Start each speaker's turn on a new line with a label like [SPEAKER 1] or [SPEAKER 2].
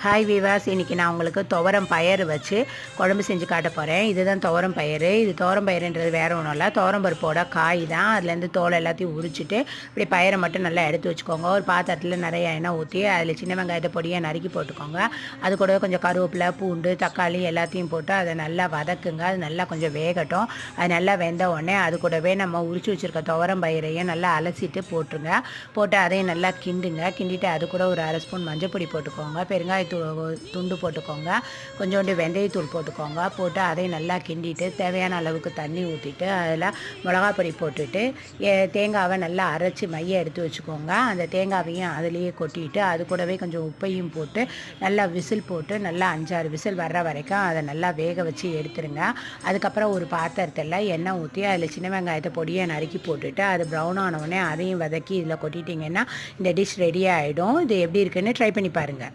[SPEAKER 1] Hi viewers, இன்றைக்கி நான் உங்களுக்கு துவரம் பயறு வச்சு குழம்பு செஞ்சு காட்ட போகிறேன். இதுதான் துவரம் பயிறு. இது துவரம் பயிறுன்றது வேறு ஒன்றும் இல்லை, துவரம் பருப்போட காய் தான். அதுலேருந்து தோல் எல்லாத்தையும் உரிச்சிட்டு இப்படி பயிரை மட்டும் நல்லா எடுத்து வச்சுக்கோங்க. ஒரு பாத்திரத்தில் நிறைய எண்ணெய் ஊற்றி அதில் சின்ன வெங்காயத்தை பொடியாக நறுக்கி போட்டுக்கோங்க. அது கூட கொஞ்சம் கருவேப்பிலை, பூண்டு, தக்காளி எல்லாத்தையும் போட்டு அதை நல்லா வதக்குங்க. அது நல்லா கொஞ்சம் வேகட்டும். அது நல்லா வெந்த உடனே அது கூடவே நம்ம உரிச்சு வச்சுருக்க துவரம் பயிரையும் நல்லா அலசிட்டு போட்டுருங்க. போட்டு அதையும் நல்லா கிண்டிட்டு அது கூட ஒரு 1/2 ஸ்பூன் மஞ்சள் பொடி போட்டுக்கோங்க. பெருங்காயத்தூள் துண்டு போட்டுக்கோங்க. கொஞ்சோண்டு வெந்தயத்தூள் போட்டுக்கோங்க. போட்டு அதையும் நல்லா கிண்டிட்டு தேவையான அளவுக்கு தண்ணி ஊற்றிட்டு அதில் மிளகாப்பொடி போட்டுட்டு தேங்காவை நல்லா அரைச்சி மைய எடுத்து வச்சுக்கோங்க. அந்த தேங்காவையும் அதிலேயே கொட்டிட்டு அது கூடவே கொஞ்சம் உப்பையும் போட்டு நல்லா விசில் போட்டு நல்லா 5-6 விசில் வர்ற வரைக்கும் அதை நல்லா வேக வச்சு எடுத்துருங்க. அதுக்கப்புறம் ஒரு பாத்திரத்தில் எண்ணெய் ஊற்றி அதில் சின்ன வெங்காயத்தை பொடியை நறுக்கி போட்டுட்டு அது ப்ரௌன் ஆனவுடனே அதையும் வதக்கி இதில் கொட்டிட்டிங்கன்னா இந்த டிஷ் ரெடி ஆகிடும். இது எப்படி இருக்குன்னு ட்ரை பண்ணி பாருங்கள்.